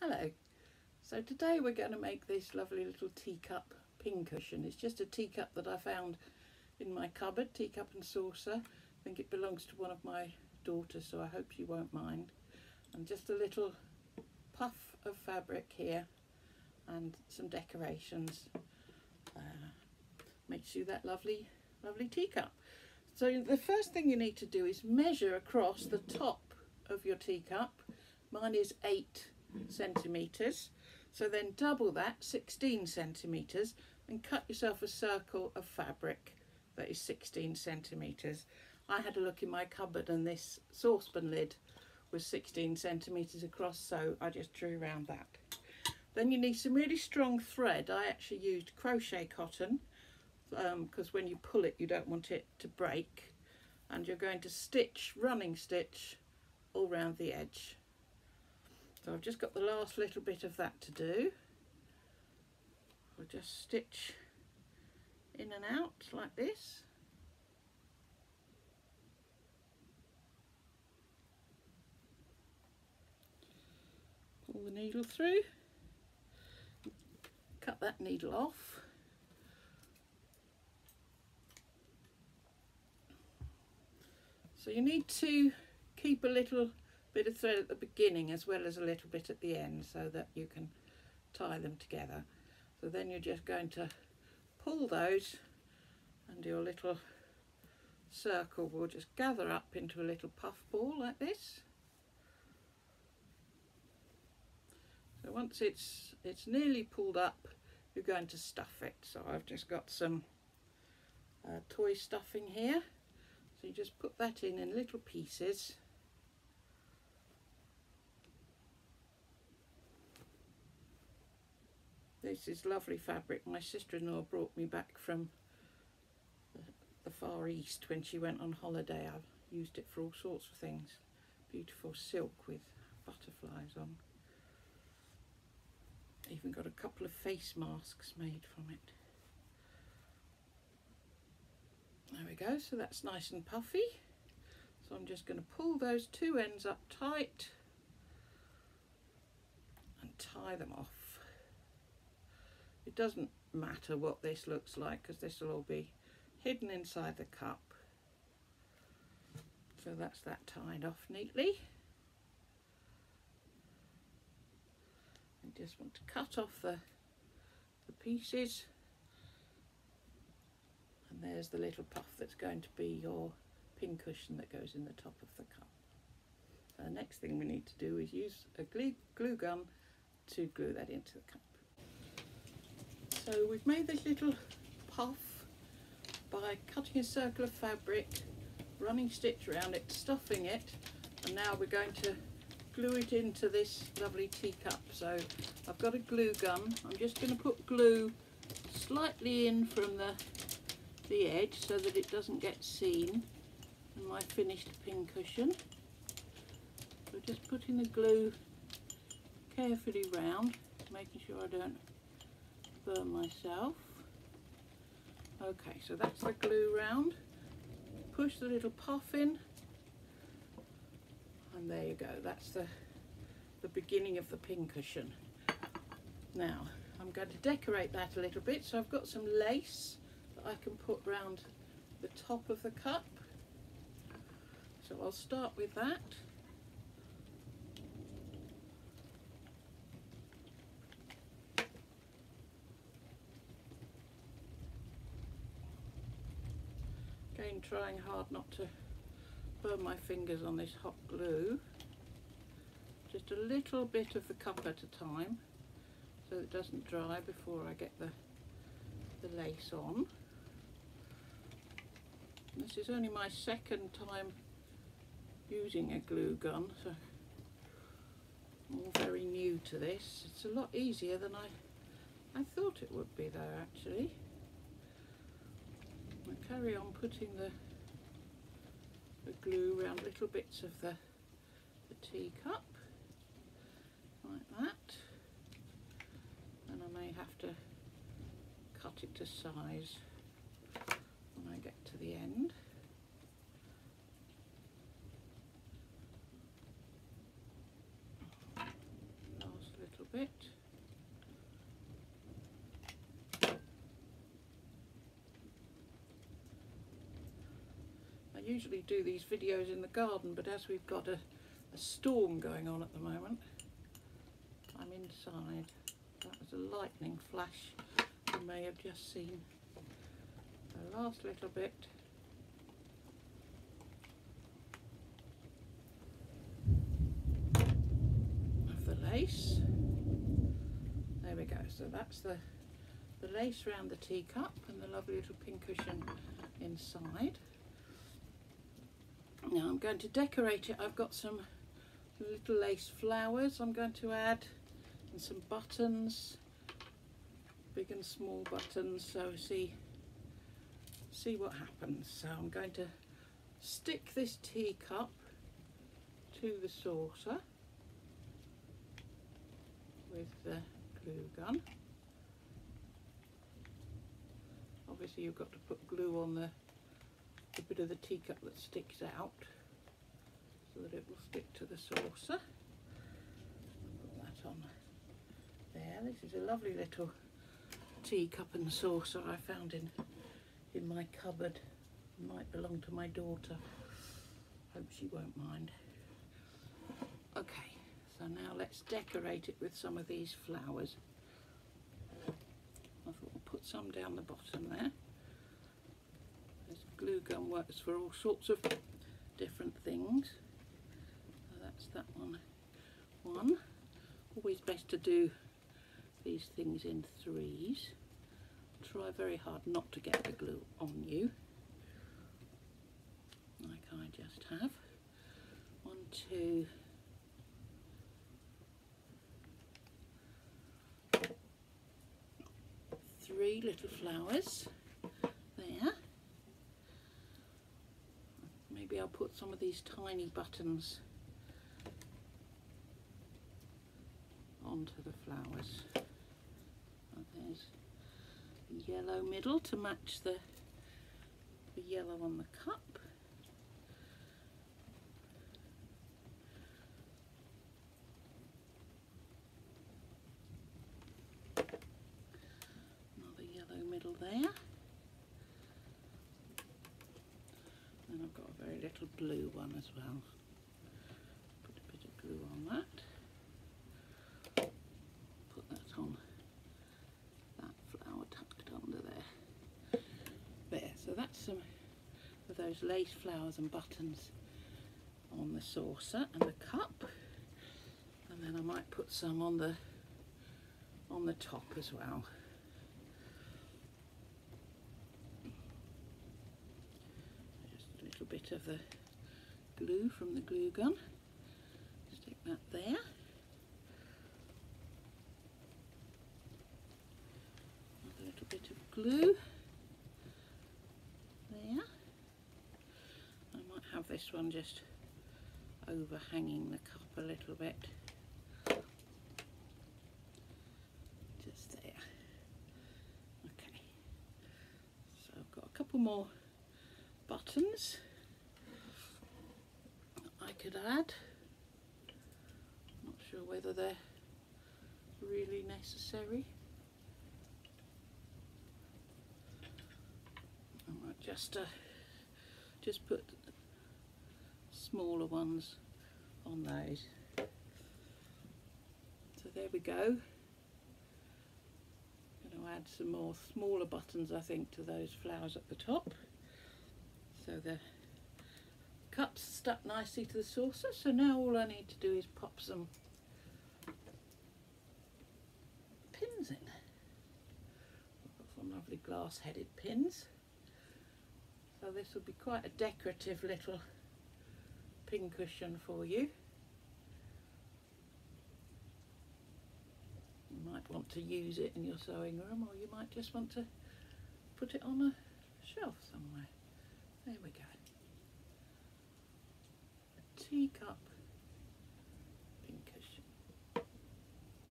Hello. So today we're going to make this lovely little teacup pincushion. It's just a teacup that I found in my cupboard, teacup and saucer. I think it belongs to one of my daughters, so I hope she won't mind. And just a little puff of fabric here and some decorations makes you that lovely teacup. So the first thing you need to do is measure across the top of your teacup. Mine is 8 centimetres, so then double that, 16 centimetres, and cut yourself a circle of fabric that is 16 centimetres. I had a look in my cupboard and this saucepan lid was 16 centimetres across, so I just drew around that. Then you need some really strong thread. I actually used crochet cotton because when you pull it you don't want it to break, and you're going to stitch, running stitch, all round the edge. So I've just got the last little bit of that to do. We'll just stitch in and out like this. Pull the needle through, cut that needle off. So you need to keep a little bit of thread at the beginning as well as a little bit at the end so that you can tie them together. So then you're just going to pull those and your little circle will just gather up into a little puff ball like this. So once it's nearly pulled up, you're going to stuff it. So I've just got some toy stuffing here. So you just put that in little pieces. This is lovely fabric. My sister-in-law brought me back from the Far East when she went on holiday. I've used it for all sorts of things. Beautiful silk with butterflies on. Even got a couple of face masks made from it. There we go, so that's nice and puffy. So I'm just going to pull those two ends up tight and tie them off. It doesn't matter what this looks like because this will all be hidden inside the cup. So that's that tied off neatly. I just want to cut off the pieces. And there's the little puff that's going to be your pincushion that goes in the top of the cup. So the next thing we need to do is use a glue gun to glue that into the cup. So we've made this little puff by cutting a circle of fabric, running stitch around it, stuffing it, and now we're going to glue it into this lovely teacup. So I've got a glue gun. I'm just going to put glue slightly in from the edge so that it doesn't get seen in my finished pincushion. So just putting the glue carefully round, making sure I don't burn myself. Okay, so that's the glue round. Push the little puff in, and there you go. That's the beginning of the pincushion. Now I'm going to decorate that a little bit. So I've got some lace I can put round the top of the cup, so I'll start with that. Again, trying hard not to burn my fingers on this hot glue. Just a little bit of the cup at a time so it doesn't dry before I get the lace on. This is only my second time using a glue gun, so I'm all very new to this. It's a lot easier than I thought it would be though, actually. I carry on putting the glue around little bits of the teacup, like that, and I may have to cut it to size when I get to the end. Last little bit. I usually do these videos in the garden, but as we've got a storm going on at the moment, I'm inside. That was a lightning flash you may have just seen. The last little bit. Of the lace. There we go. So that's the lace around the teacup and the lovely little pincushion inside. Now I'm going to decorate it. I've got some little lace flowers I'm going to add, and some buttons, big and small buttons, so see what happens. So I'm going to stick this teacup to the saucer with the glue gun. Obviously you've got to put glue on the bit of the teacup that sticks out so that it will stick to the saucer. Put that on there. This is a lovely little teacup and saucer I found in my cupboard. It might belong to my daughter. Hope she won't mind. Okay, so now let's decorate it with some of these flowers. I thought we'll put some down the bottom there. This glue gun works for all sorts of different things. So that's that one. Always best to do these things in threes. Try very hard not to get the glue on you, like I just have. 1, 2, 3 little flowers there. Maybe I'll put some of these tiny buttons onto the flowers. And there's the yellow middle to match the yellow on the cup. Another yellow middle there. And I've got a very little blue one as well. Put a bit of glue on that. Put that on that flower tucked under there. There, so that's some of those lace flowers and buttons on the saucer and the cup. And then I might put some on the top as well. Just a little bit of the glue from the glue gun. Stick that there. Another little bit of glue there. I might have this one just overhanging the cup a little bit. Just there. Okay. So I've got a couple more buttons I could add. Not sure whether they're really necessary. I might just put smaller ones on those. So there we go. I'm going to add some more smaller buttons, I think, to those flowers at the top. So the cup's stuck nicely to the saucer, so now all I need to do is pop some pins in. I've got some lovely glass-headed pins. So this will be quite a decorative little pincushion for you. You might want to use it in your sewing room, or you might just want to put it on a shelf somewhere. There we go. A teacup